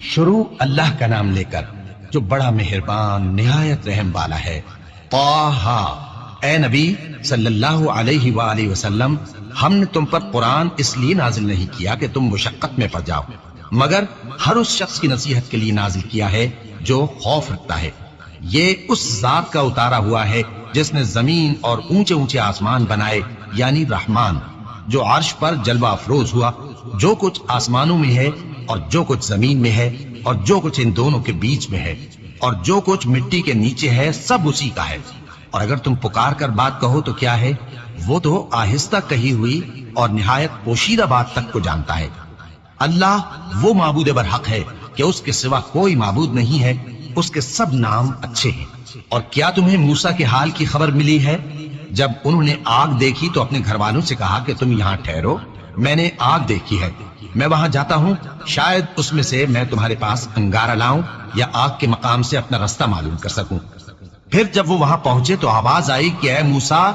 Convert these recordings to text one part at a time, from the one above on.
شروع اللہ کا نام لے کر جو بڑا مہربان نہایت رحم والا ہے۔ طٰہٰ، اے نبی صلی اللہ علیہ وآلہ وسلم، ہم نے تم پر قرآن اس لیے نازل نہیں کیا کہ تم مشقت میں پڑ جاؤ، مگر ہر اس شخص کی نصیحت کے لیے نازل کیا ہے جو خوف رکھتا ہے۔ یہ اس ذات کا اتارا ہوا ہے جس نے زمین اور اونچے اونچے آسمان بنائے، یعنی رحمان، جو عرش پر جلوہ افروز ہوا۔ جو کچھ آسمانوں میں ہے اور جو کچھ زمین میں ہے اور جو کچھ ان دونوں کے بیچ میں ہے اور جو کچھ مٹی کے نیچے ہے، سب اسی کا ہے۔ اور اگر تم پکار کر بات کہو تو کیا ہے، وہ تو آہستہ کہی ہوئی اور نہایت پوشیدہ بات تک کو جانتا ہے۔ اللہ وہ معبود برحق ہے کہ اس کے سوا کوئی معبود نہیں ہے، اس کے سب نام اچھے ہیں۔ اور کیا تمہیں موسیٰ کے حال کی خبر ملی ہے؟ جب انہوں نے آگ دیکھی تو اپنے گھر والوں سے کہا کہ تم یہاں ٹھہرو، میں نے آگ دیکھی ہے، میں وہاں جاتا ہوں، شاید اس میں سے میں تمہارے پاس انگارہ لاؤں یا آگ کے مقام سے اپنا رستہ معلوم کر سکوں۔ پھر جب وہ وہاں پہنچے تو آواز آئی کہ اے موسیٰ،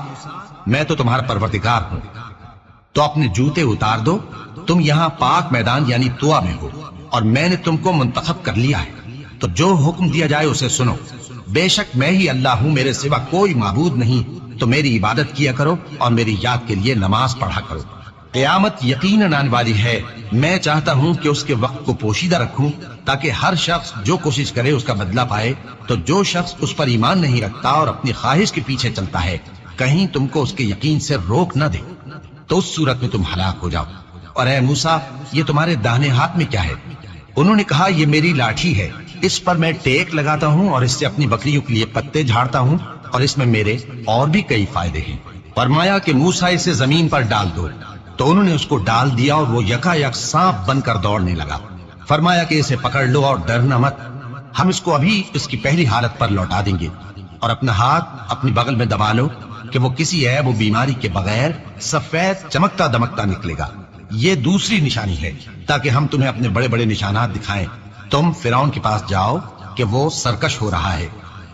میں تو تمہارا پروردگار ہوں، تو اپنے جوتے اتار دو، تم یہاں پاک میدان یعنی طویٰ میں ہو، اور میں نے تم کو منتخب کر لیا ہے، تو جو حکم دیا جائے اسے سنو۔ بے شک میں ہی اللہ ہوں، میرے سوا کوئی معبود نہیں، تو میری عبادت کیا کرو اور میری یاد کے لیے نماز پڑھا کرو۔ قیامت یقیناً آنے والی ہے، میں چاہتا ہوں کہ اس کے وقت کو پوشیدہ رکھوں تاکہ ہر شخص جو کوشش کرے اس کا بدلہ پائے۔ تو جو شخص اس پر ایمان نہیں رکھتا اور اپنی خواہش کے پیچھے چلتا ہے، کہیں تم کو اس کے یقین سے روک نہ دے، تو اس صورت میں تم ہلاک ہو جاؤ۔ اور اے موسیٰ، یہ تمہارے داہنے ہاتھ میں کیا ہے؟ انہوں نے کہا یہ میری لاٹھی ہے، اس پر میں ٹیک لگاتا ہوں اور اس سے اپنی بکریوں کے لیے پتے جھاڑتا ہوں، اور اس میں میرے اور بھی کئی فائدے ہیں۔ فرمایا کہ موسیٰ اسے زمین پر ڈال دو، تو انہوں نے اس کو ڈال دیا اور وہ یکا یک سانپ بن کر دوڑنے لگا۔ فرمایا کہ اسے پکڑ لو اور ڈرنا مت، ہم اس کو ابھی اس کی پہلی حالت پر لوٹا دیں گے، اور اپنا ہاتھ اپنی بغل میں دبا لو کہ وہ کسی عیب و بیماری کے بغیر سفید چمکتا دمکتا نکلے گا۔ یہ دوسری نشانی ہے تاکہ ہم تمہیں اپنے بڑے بڑے نشانات دکھائیں۔ تم فرعون کے پاس جاؤ کہ وہ سرکش ہو رہا ہے۔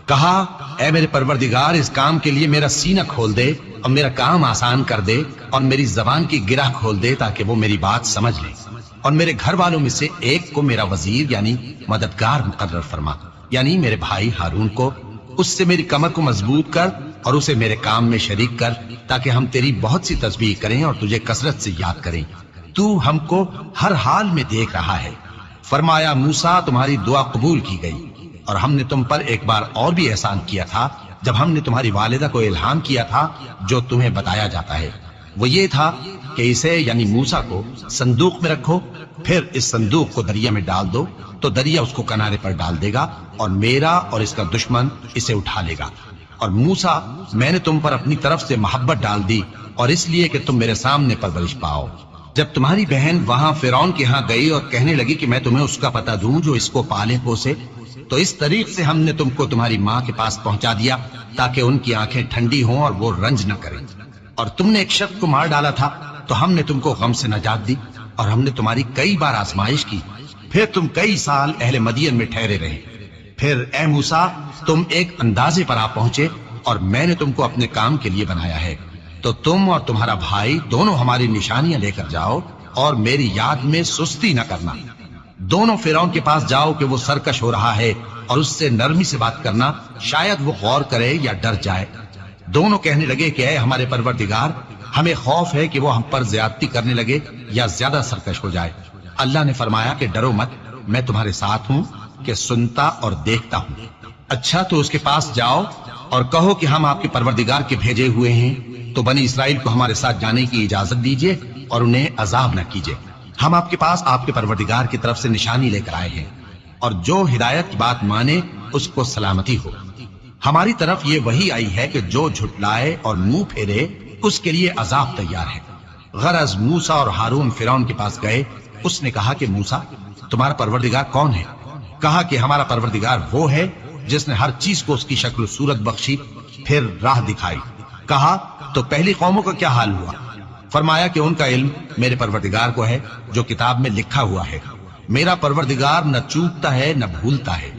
کہا اے میرے پروردگار، اس کام کے لیے میرا سینہ کھول دے اور میرا کام آسان کر دے، اور میری زبان کی گرہ کھول دے تاکہ وہ میری بات سمجھ لے، اور میرے گھر والوں میں سے ایک کو میرا وزیر یعنی مددگار مقرر فرما، یعنی میرے بھائی ہارون کو۔ اس سے میری کمر کو مضبوط کر اور اسے میرے کام میں شریک کر، تاکہ ہم تیری بہت سی تسبیح کریں اور تجھے کثرت سے یاد کریں۔ تو ہم کو ہر حال میں دیکھ رہا ہے۔ فرمایا موسیٰ، تمہاری دعا قبول کی گئی، اور ہم نے تم پر ایک بار اور بھی احسان کیا تھا جب ہم نے تمہاری والدہ کو الہام کیا تھا جو تمہیں بتایا جاتا ہے۔ وہ یہ تھا کہ اسے یعنی موسیٰ کو صندوق میں رکھو، پھر اس صندوق کو دریا میں ڈال دو، تو دریا اس کو کنارے پر ڈال دے گا، اور میرا اور اس کا دشمن اسے اٹھا لے گا۔ اور موسیٰ، میں نے تم پر اپنی طرف سے محبت ڈال دی، اور اس لیے کہ تم میرے سامنے پرورش پاؤ۔ جب تمہاری بہن وہاں فرعون کے ہاں گئی اور کہنے لگی کہ میں تمہیں اس کا پتہ دوں جو اس کو پالے پوسے، تو اس طریق سے ہم نے تم کو تمہاری ماں کے پاس پہنچا دیا تاکہ ان کی آنکھیں ٹھنڈی ہوں اور وہ رنج نہ کریں۔ اور تم نے ایک شخص کو مار ڈالا تھا تو ہم نے تم کو غم سے نجات دی، اور ہم نے تمہاری کئی بار آزمائش کی، پھر تم کئی سال اہل مدین میں ٹھہرے رہے۔ پھر اے موسیٰ، تم ایک اندازے پر آ پہنچے اور میں نے تم کو اپنے کام کے لیے بنایا ہے، تو تم اور تمہارا بھائی دونوں ہماری نشانیاں لے کر جاؤ اور میری یاد میں سستی نہ کرنا۔ دونوں فرعون کے پاس جاؤ کہ وہ سرکش ہو رہا ہے، اور اس سے نرمی سے بات کرنا، شاید وہ غور کرے یا ڈر جائے۔ دونوں کہنے لگے کہ اے ہمارے پروردگار، ہمیں خوف ہے کہ وہ ہم پر زیادتی کرنے لگے یا زیادہ سرکش ہو جائے۔ اللہ نے فرمایا کہ ڈرو مت، میں تمہارے ساتھ ہوں کہ سنتا اور دیکھتا ہوں۔ اچھا تو اس کے پاس جاؤ اور کہو کہ ہم آپ کے پروردگار کے بھیجے ہوئے ہیں، تو بنی اسرائیل کو ہمارے ساتھ جانے کی اجازت دیجیے اور انہیں عذاب نہ کیجیے۔ ہم آپ کے پاس آپ کے پروردگار کی طرف سے نشانی لے کر آئے ہیں، اور جو ہدایت کی بات مانے اس کو سلامتی ہو۔ ہماری طرف یہ وحی آئی ہے کہ جو جھٹلائے اور منہ پھیرے اس کے لیے عذاب تیار ہے۔ غرض موسیٰ اور ہارون فرعون کے پاس گئے۔ اس نے کہا کہ موسیٰ، تمہارا پروردگار کون ہے؟ کہا کہ ہمارا پروردگار وہ ہے جس نے ہر چیز کو اس کی شکل و صورت بخشی، پھر راہ دکھائی۔ کہا تو پہلی قوموں کا کیا حال ہوا؟ فرمایا کہ ان کا علم میرے پروردگار کو ہے جو کتاب میں لکھا ہوا ہے۔ میرا پروردگار نہ چوکتا ہے نہ بھولتا ہے۔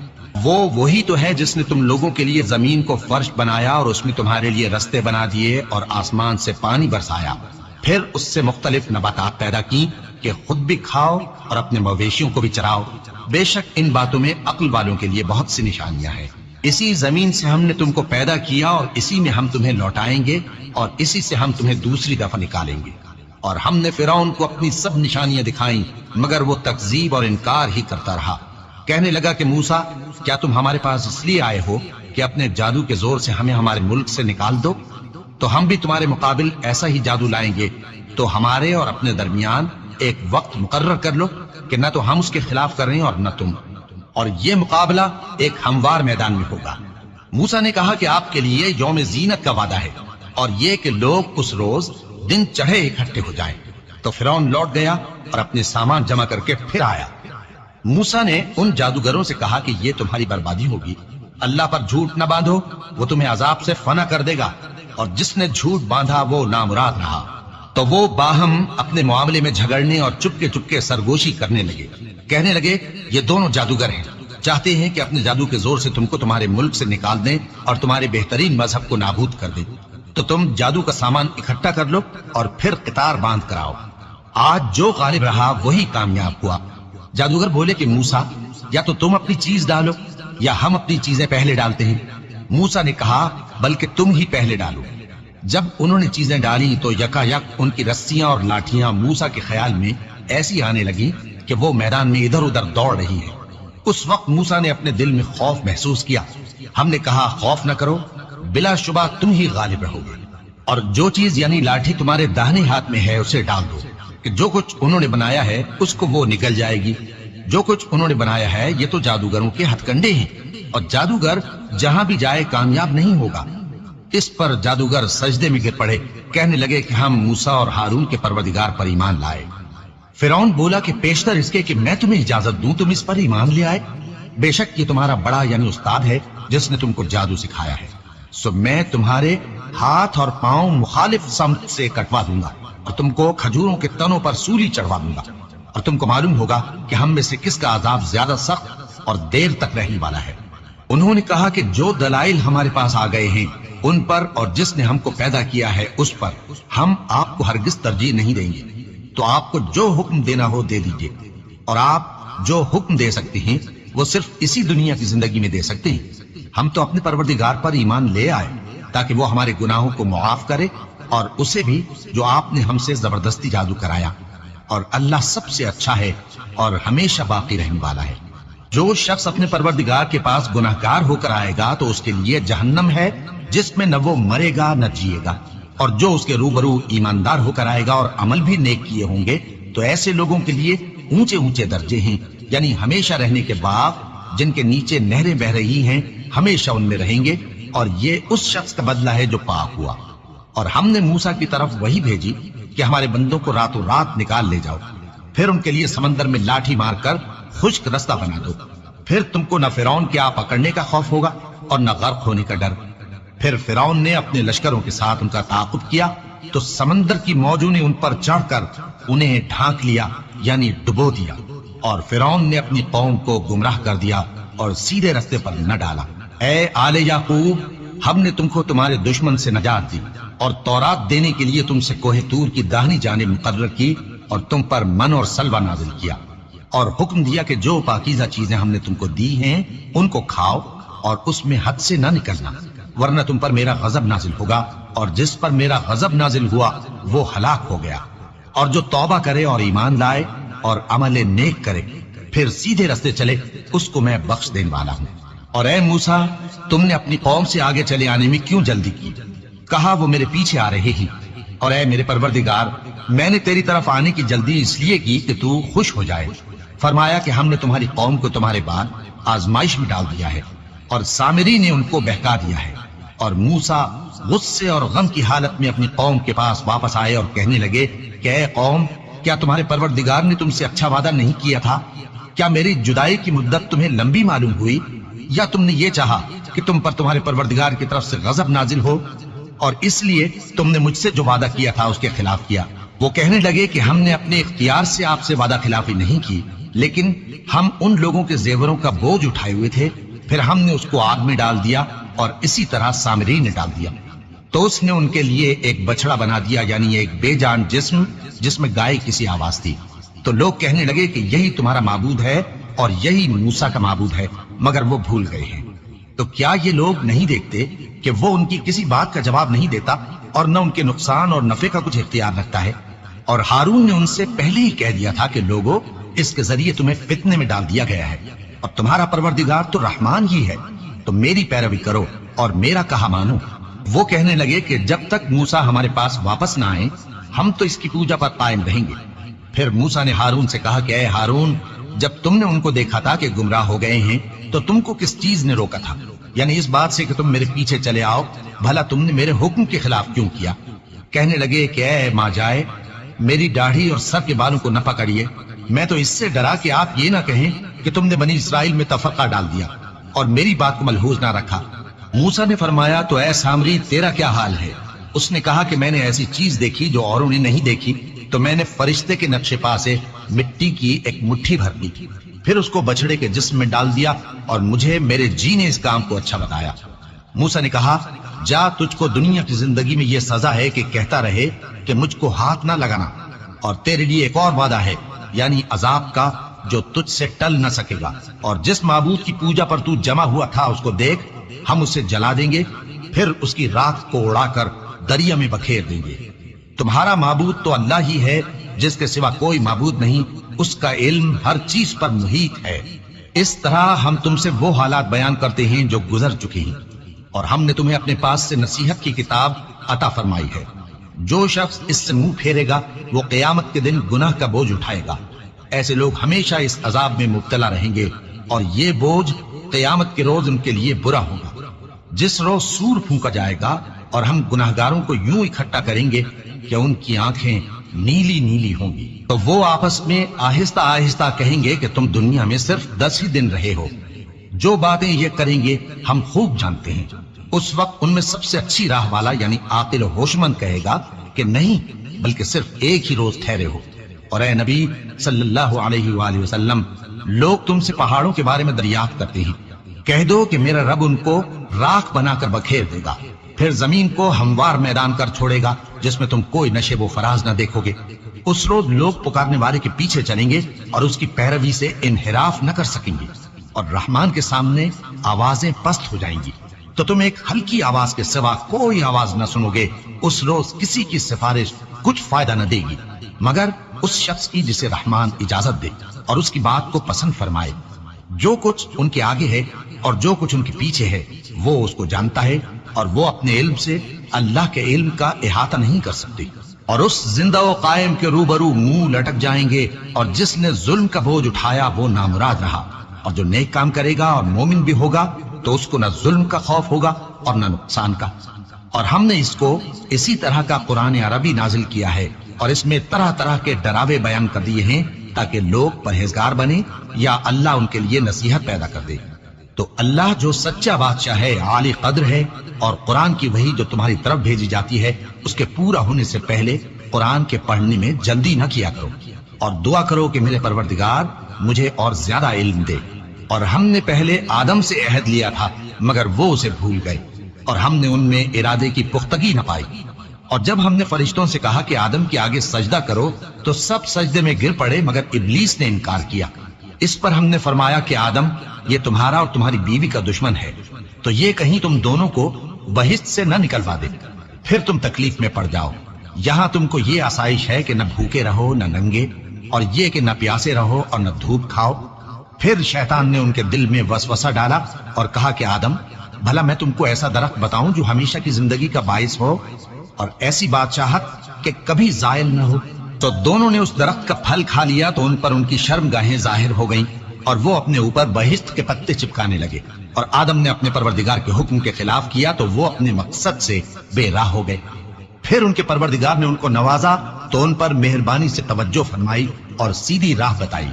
وہ وہی تو ہے جس نے تم لوگوں کے لیے زمین کو فرش بنایا اور اس میں تمہارے لیے رستے بنا دیے اور آسمان سے پانی برسایا، پھر اس سے مختلف نباتات پیدا کی کہ خود بھی کھاؤ اور اپنے مویشیوں کو بھی چراؤ۔ بے شک ان باتوں میں عقل والوں کے لیے بہت سی نشانیاں ہیں۔ اسی زمین سے ہم نے تم کو پیدا کیا اور اسی میں ہم تمہیں لوٹائیں گے اور اسی سے ہم تمہیں دوسری دفعہ نکالیں گے۔ اور ہم نے فرعون کو اپنی سب نشانیاں دکھائیں مگر وہ تکذیب اور انکار ہی کرتا رہا۔ کہنے لگا کہ موسیٰ، کیا تم ہمارے پاس اس لیے آئے ہو کہ اپنے جادو کے زور سے ہمیں ہمارے ملک سے نکال دو؟ تو ہم بھی تمہارے مقابل ایسا ہی جادو لائیں گے، تو ہمارے اور اپنے درمیان ایک وقت مقرر کر لو کہ نہ تو ہم اس کے خلاف کر رہے ہیں اور نہ تم، اور یہ مقابلہ ایک ہموار میدان میں ہوگا۔ موسیٰ نے کہا کہ آپ کے لیے یوم زینت کا وعدہ ہے اور یہ کہ لوگ اس روز دن چڑھے اکٹھے ہو جائیں۔ تو فرعون لوٹ گیا اور اپنے سامان جمع کر کے پھر آیا۔ موسیٰ نے ان جادوگروں سے کہا کہ یہ تمہاری بربادی ہوگی، اللہ پر جھوٹ نہ باندھو، وہ تمہیں عذاب سے فنا کر دے گا، اور جس نے جھوٹ باندھا وہ نامراد رہا۔ تو وہ باہم اپنے معاملے میں جھگڑنے اور چپکے چپکے سرگوشی کرنے لگے۔ کہنے لگے یہ دونوں جادوگر ہیں، چاہتے ہیں کہ اپنے جادو کے زور سے تم کو تمہارے ملک سے نکال دیں اور تمہارے بہترین مذہب کو نابود کر دیں۔ تو تم جادو کا سامان اکٹھا کر لو اور پھر قطار باندھ کر آؤ، آج جو غالب رہا وہی کامیاب ہوا۔ جادوگر بولے کہ موسیٰ، یا تو تم اپنی چیز ڈالو یا ہم اپنی چیزیں پہلے ڈالتے ہیں۔ موسیٰ نے کہا بلکہ تم ہی پہلے ڈالو۔ جب انہوں نے چیزیں ڈالی تو یکا یک ان کی رسیاں اور لاٹھیاں موسیٰ کے خیال میں ایسی آنے لگی کہ وہ میدان میں ادھر ادھر دوڑ رہی ہے۔ اس وقت موسیٰ نے اپنے دل میں خوف محسوس کیا۔ ہم نے کہا خوف نہ کرو، بلا شبہ تم ہی غالب رہو گے، اور جو چیز یعنی لاٹھی تمہارے داہنے ہاتھ میں ہے اسے ڈال دو کہ جو کچھ انہوں نے بنایا ہے اس کو وہ نکل جائے گی۔ جو کچھ انہوں نے بنایا ہے یہ تو جادوگروں کے ہتھ کنڈے ہیں، اور جادوگر جہاں بھی جائے کامیاب نہیں ہوگا۔ اس پر جادوگر سجدے میں گر پڑے، کہنے لگے کہ ہم موسیٰ اور ہارون کے پروردگار پر ایمان لائے۔ فرعون بولا کہ پیشتر اس کے کہ میں تمہیں اجازت دوں تم اس پر ایمان لے آئے، بے شک یہ تمہارا بڑا یعنی استاد ہے جس نے تم کو جادو سکھایا ہے، سو میں تمہارے ہاتھ اور پاؤں مخالف سمت سے کٹوا دوں گا اور تم کو کھجوروں کے تنوں پر سولی چڑھوا دوں گا، اور تم کو معلوم ہوگا کہ ہم میں سے کس کا عذاب زیادہ سخت اور دیر تک رہنے والا ہے۔ انہوں نے کہا کہ جو دلائل ہمارے پاس آ گئے ہیں ان پر اور جس نے ہم کو پیدا کیا ہے اس پر ہم آپ کو ہرگز ترجیح نہیں دیں گے، تو آپ کو جو حکم دینا ہو دے دیجئے، اور آپ جو حکم دے سکتے ہیں وہ صرف اسی دنیا کی زندگی میں دے سکتے ہیں۔ ہم تو اپنے پروردگار پر ایمان لے آئے تاکہ وہ ہمارے گناہوں کو معاف کرے، اور اسے بھی جو آپ نے ہم سے زبردستی جادو کرایا، اور اللہ سب سے اچھا ہے اور ہمیشہ باقی رہنے والا ہے۔ جو شخص اپنے پروردگار کے پاس گناہگار ہو کر آئے گا تو اس کے لیے جہنم ہے جس میں نہ وہ مرے گا نہ جیے گا، اور جو اس کے روبرو ایماندار ہو کر آئے گا اور عمل بھی نیک کیے ہوں گے تو ایسے لوگوں کے لیے اونچے اونچے درجے ہیں، یعنی ہمیشہ رہنے کے باغ جن کے نیچے نہریں بہ رہی ہیں، ہمیشہ ان میں رہیں گے، اور یہ اس شخص کا بدلہ ہے جو پاک ہوا۔ اور ہم نے موسیٰ کی طرف وہی بھیجی کہ ہمارے بندوں کو راتوں رات نکال لے جاؤ، پھر ان کے لیے سمندر میں لاٹھی مار کر خشک رستہ بنا دو، پھر تم کو نہ فرعون کے آ پکڑنے کا خوف ہوگا اور نہ غرق ہونے کا ڈر۔ پھر فرعون نے اپنے لشکروں کے ساتھ ان کا تعاقب کیا تو سمندر کی موجوں نے ان پر چڑھ کر انہیں ڈھانک لیا یعنی ڈبو دیا، اور فرعون نے اپنی قوم کو گمراہ کر دیا اور سیدھے رستے پر نہ ڈالا۔ اے آل یعقوب، ہم نے تم کو تمہارے دشمن سے نجات دی اور تورات دینے کے لیے تم سے کوہ طور کی داہنی جانب مقرر کی، اور تم پر من اور سلوہ نازل کیا، اور حکم دیا کہ جو پاکیزہ چیزیں ہم نے تم کو دی ہیں ان کو کھاؤ اور اس میں حد سے نہ نکلنا، ورنہ تم پر میرا غضب نازل ہوگا، اور جس پر میرا غضب نازل ہوا وہ ہلاک ہو گیا۔ اور جو توبہ کرے اور ایمان لائے اور عمل نیک کرے پھر سیدھے رستے چلے اس کو میں بخش دینے والا ہوں۔ اور اے موسیٰ، تم نے اپنی قوم سے آگے چلے آنے میں کیوں جلدی کی؟ کہا وہ میرے پیچھے آ رہے ہی۔ اور اے میرے پروردگار، میں نے تیری طرف آنے کی جلدی اس لیے کی کہ تو خوش ہو جائے۔ فرمایا کہ ہم نے تمہاری قوم کو تمہارے بعد آزمائش میں ڈال دیا ہے، اور سامری نے ان کو بہکا دیا ہے۔ اور موسیٰ غصے اور غم کی حالت میں اپنی قوم کے پاس واپس آئے اور کہنے لگے کہ اے قوم، کیا تمہارے پروردگار نے تم سے اچھا وعدہ نہیں کیا تھا؟ کیا میری جدائی کی مدت تمہیں لمبی معلوم ہوئی، یا تم نے یہ چاہا کہ تم پر تمہارے پروردگار کی طرف سے غضب نازل ہو، اور اس لیے تم نے مجھ سے جو وعدہ کیا تھا اس کے خلاف کیا؟ وہ کہنے لگے کہ ہم نے اپنے اختیار سے آپ سے وعدہ خلافی نہیں کی، لیکن ہم ان لوگوں کے زیوروں کا بوجھ اٹھائے ہوئے تھے، پھر ہم نے اس کو آگ میں ڈال دیا، اور اسی طرح سامری نے ڈال دیا۔ تو اس نے ان کے لیے ایک بچڑا بنا دیا، یعنی ایک بے جان جسم جس میں گائے کسی آواز تھی۔ تو لوگ کہنے لگے کہ یہی تمہارا معبود ہے اور یہی موسیٰ کا معبود ہے، مگر وہ بھول گئے ہیں۔ تو کیا یہ لوگ نہیں دیکھتے کہ وہ ان کی کسی بات کا جواب نہیں دیتا اور نہ ان کے نقصان اور نفع کا کچھ اختیار رکھتا ہے؟ اور ہارون نے ان سے پہلے ہی کہہ دیا تھا کہ لوگوں، اس کے ذریعے تمہیں فتنے میں ڈال دیا گیا ہے، اور تمہارا پروردگار تو رحمان ہی ہے، تو میری پیروی کرو اور میرا کہا مانو۔ وہ کہنے لگے کہ جب تک موسیٰ ہمارے پاس واپس نہ آئے ہم تو اس کی پوجا پر قائم رہیں گے۔ پھر موسیٰ نے ہارون سے کہا کہ اے ہارون، جب تم نے ان کو دیکھا تھا کہ گمراہ ہو گئے ہیں تو تم کو کس چیز نے روکا تھا؟ یعنی اس بات سے کہ تم میرے پیچھے چلے آؤ، بھلا تم نے میرے حکم کے خلاف کیوں کیا؟ کہنے لگے کہ اے ماں جائے، میری داڑھی اور سر کے بالوں کو نہ پکڑیے، میں تو اس سے ڈرا کہ آپ یہ نہ کہیں کہ تم نے بنی اسرائیل میں تفرقہ ڈال دیا اور میری بات کو ملحوظ نہ رکھا۔ موسیٰ نے فرمایا تو اے سامری، تیرا کیا حال ہے؟ اس نے کہا کہ میں نے ایسی چیز دیکھی جو اوروں نے نہیں دیکھی، تو میں نے فرشتے کے نقش پا سے مٹی کی ایک مٹھی بھر لی، پھر اس کو بچڑے کے جسم میں ڈال دیا اور مجھے میرے جی نے اس کام کو اچھا بتایا۔ موسیٰ نے کہا جا، تجھ کو دنیا کی زندگی میں یہ سزا ہے کہ کہتا رہے کہ مجھ کو ہاتھ نہ لگانا، اور تیرے لیے ایک اور وعدہ ہے، یعنی عذاب کا جو تجھ سے ٹل نہ سکے گا، اور جس معبود کی پوجا پر تو جمع ہوا تھا اس کو دیکھ، ہم اسے جلا دیں گے، پھر اس کی راکھ کو اڑا کر دریا میں بکھیر دیں گے۔ تمہارا معبود تو اللہ ہی ہے، جس کے سوا کوئی معبود نہیں، اس کا علم ہر چیز پر محیط ہے۔ اس طرح ہم تم سے وہ حالات بیان کرتے ہیں جو گزر چکے ہیں، اور ہم نے تمہیں اپنے پاس سے نصیحت کی کتاب عطا فرمائی ہے۔ جو شخص اس سے منہ پھیرے گا وہ قیامت کے دن گناہ کا بوجھ اٹھائے گا۔ ایسے لوگ ہمیشہ اس عذاب میں مبتلا رہیں گے، اور یہ بوجھ قیامت کے روز ان کے لیے برا ہوگا، جس روز سور پھونکا جائے گا اور ہم گناہگاروں کو یوں اکٹھا کریں گے کہ ان کی آنکھیں نیلی نیلی ہوں گی۔ تو وہ آپس میں آہستہ آہستہ کہیں گے کہ تم دنیا میں صرف 10 ہی دن رہے ہو، جو باتیں یہ کریں گے ہم خوب جانتے ہیں۔ اس وقت ان میں سب سے اچھی راہ والا یعنی عاقل و ہوشمند کہے گا کہ نہیں، بلکہ صرف ایک ہی روز ٹھہرے ہو۔ اور اے نبی صلی اللہ علیہ وآلہ وسلم، لوگ تم سے پہاڑوں کے بارے میں دریافت کرتے ہیں، کہہ دو کہ میرا رب ان کو راکھ بنا کر بکھیر دے گا، پھر زمین کو ہموار میدان کر چھوڑے گا جس میں تم کوئی نشیب و فراز نہ دیکھو گے۔ اس روز لوگ پکارنے والے کے پیچھے چلیں گے اور اس کی پیروی سے انحراف نہ کر سکیں گے، اور رحمان کے سامنے آوازیں پست ہو جائیں گی، تو تم ایک ہلکی آواز کے سوا کوئی آواز نہ سنو گے۔ اس روز کسی کی سفارش کچھ فائدہ نہ دے گی مگر اس شخص کی جسے رحمان اجازت دے اور اس کی بات کو پسند فرمائے۔ جو کچھ ان کے آگے ہے اور جو کچھ ان کے پیچھے ہے وہ اس کو جانتا ہے، اور وہ اپنے علم سے اللہ کے علم کا احاطہ نہیں کر سکتے۔ اور اس زندہ و قائم کے روبرو منہ لٹک جائیں گے، اور جس نے ظلم کا بوجھ اٹھایا وہ نامراد رہا، اور جو نیک کام کرے گا اور مومن بھی ہوگا تو اس کو نہ ظلم کا خوف ہوگا اور نہ نقصان کا۔ اور ہم نے اس کو اسی طرح کا قرآن عربی نازل کیا ہے، اور اس میں طرح طرح کے ڈراوے بیان کر دیے ہیں تاکہ لوگ پرہیزگار بنے یا اللہ ان کے لیے نصیحت پیدا کر دے۔ تو اللہ جو سچا بادشاہ ہے، عالی قدر ہے، اور قرآن کی وحی جو تمہاری طرف بھیجی جاتی ہے اس کے پورا ہونے سے پہلے قرآن کے پڑھنے میں جلدی نہ کیا کرو، اور دعا کرو کہ میرے پروردگار مجھے اور زیادہ علم دے۔ اور ہم نے پہلے آدم سے عہد لیا تھا مگر وہ اسے بھول گئے، اور ہم نے ان میں ارادے کی پختگی نہ پائی۔ اور جب ہم نے فرشتوں سے کہا کہ آدم کے آگے سجدہ کرو تو سب سجدے میں گر پڑے مگر ابلیس نے انکار کیا۔ اس پر ہم نے فرمایا کہ آدم، یہ تمہارا اور تمہاری بیوی کا دشمن ہے، تو یہ کہیں تم دونوں کو بہشت سے نہ نکلوا دے، پھر تم تکلیف میں پڑ جاؤ۔ یہاں تم کو یہ آسائش ہے کہ نہ بھوکے رہو نہ ننگے، اور یہ کہ نہ پیاسے رہو اور نہ دھوپ کھاؤ۔ پھر شیطان نے ان کے دل میں وسوسہ ڈالا اور کہا کہ آدم، بھلا میں تم کو ایسا درخت بتاؤں جو ہمیشہ کی زندگی کا باعث ہو اور ایسی بادشاہت کہ کبھی زائل نہ ہو؟ تو دونوں نے اس درخت کا پھل کھا لیا تو ان پر ان کی شرم گاہیں ظاہر ہو گئیں، اور وہ اپنے اوپر بہشت کے پتے چپکانے لگے۔ اور آدم نے اپنے پروردگار کے حکم کے خلاف کیا تو وہ اپنے مقصد سے بے راہ ہو گئے۔ پھر ان کے پروردگار نے ان کو نوازا تو ان پر مہربانی سے توجہ فرمائی اور سیدھی راہ بتائی۔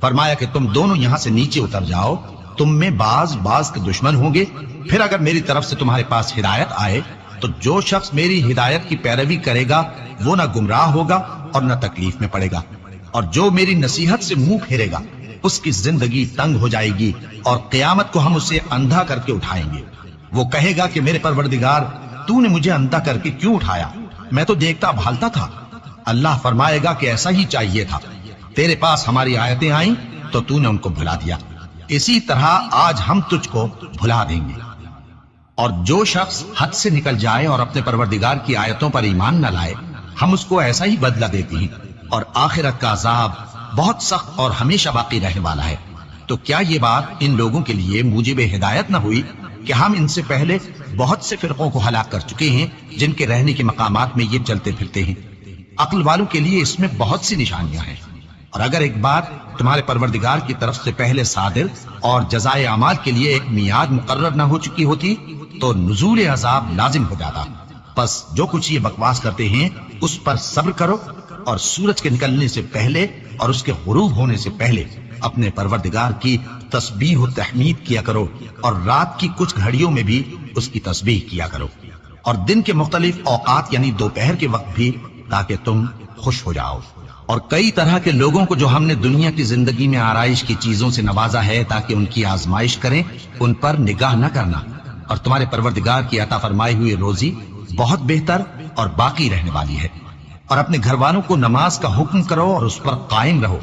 فرمایا کہ تم دونوں یہاں سے نیچے اتر جاؤ، تم میں بعض کے دشمن ہوں گے، پھر اگر میری طرف سے تمہارے پاس ہدایت آئے تو جو شخص میری ہدایت کی پیروی کرے گا وہ نہ گمراہ ہوگا اور نہ تکلیف میں پڑے گا، اور جو میری نصیحت سے منہ پھیرے گا اس کی زندگی تنگ ہو جائے گی، اور قیامت کو ہم اسے اندھا کر کے اٹھائیں گے۔ وہ کہے گا کہ میرے پروردگار، تو نے مجھے اندھا کر کے کیوں اٹھایا؟ میں تو دیکھتا بھالتا تھا۔ اللہ فرمائے گا کہ ایسا ہی چاہیے تھا، تیرے پاس ہماری آیتیں آئیں تو تو نے ان کو بھلا دیا، اسی طرح آج ہم تجھ کو بھلا دیں گے۔ اور جو شخص حد سے نکل جائے اور اپنے پروردگار کی آیتوں پر ایمان نہ لائے، ہم اس کو ایسا ہی بدلہ دیتے ہیں، اور آخرت کا عذاب بہت سخت اور ہمیشہ باقی رہنے والا ہے۔ تو کیا یہ بات ان لوگوں کے لیے موجب ہدایت نہ ہوئی کہ ہم ان سے پہلے بہت سے فرقوں کو ہلاک کر چکے ہیں جن کے رہنے کے مقامات میں یہ چلتے پھرتے ہیں؟ عقل والوں کے لیے اس میں بہت سی نشانیاں ہیں۔ اور اگر ایک بات تمہارے پروردگار کی طرف سے پہلے صادر اور جزائے اعمال کے لیے ایک میعاد مقرر نہ ہو چکی ہوتی تو نزول عذاب لازم ہو جاتا۔ پس جو کچھ یہ بکواس کرتے ہیں اس پر صبر کرو، اور سورج کے نکلنے سے پہلے اور اس کے غروب ہونے سے پہلے اپنے پروردگار کی تسبیح و تحمید کیا کرو، اور رات کی کچھ گھڑیوں میں بھی اس کی تسبیح کیا کرو، اور دن کے مختلف اوقات یعنی دوپہر کے وقت بھی، تاکہ تم خوش ہو جاؤ۔ اور کئی طرح کے لوگوں کو جو ہم نے دنیا کی زندگی میں آرائش کی چیزوں سے نوازا ہے تاکہ ان کی آزمائش کریں، ان پر نگاہ نہ کرنا، اور تمہارے پروردگار کی عطا فرمائی ہوئی روزی بہت بہتر اور باقی رہنے والی ہے۔ اور اپنے گھر والوں کو نماز کا حکم کرو اور اس پر قائم رہو۔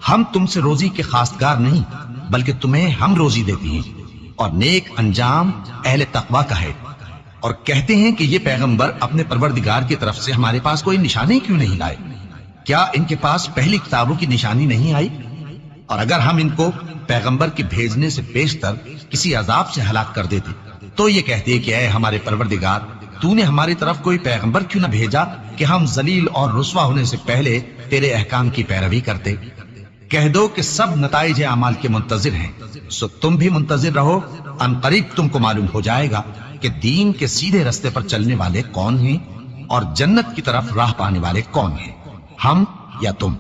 ہم تم سے روزی کے خواستگار نہیں، بلکہ تمہیں ہم روزی دیتے ہیں، اور نیک انجام اہل تقوی کا ہے۔ اور کہتے ہیں کہ یہ پیغمبر اپنے پروردگار کی طرف سے ہمارے پاس کوئی نشانی کیوں نہیں لائے؟ کیا ان کے پاس پہلی کتابوں کی نشانی نہیں آئی؟ اور اگر ہم ان کو پیغمبر کے بھیجنے سے پیشتر کسی عذاب سے ہلاک کر دیتے تو یہ کہتے کہ اے ہمارے پروردگار، تو نے ہماری طرف کوئی پیغمبر کیوں نہ بھیجا کہ ہم ذلیل اور رسوا ہونے سے پہلے تیرے احکام کی پیروی کرتے۔ کہہ دو کہ سب نتائج اعمال کے منتظر ہیں، سو تم بھی منتظر رہو، ان قریب تم کو معلوم ہو جائے گا کہ دین کے سیدھے رستے پر چلنے والے کون ہیں اور جنت کی طرف راہ پانے والے کون ہیں، ہم یا تم۔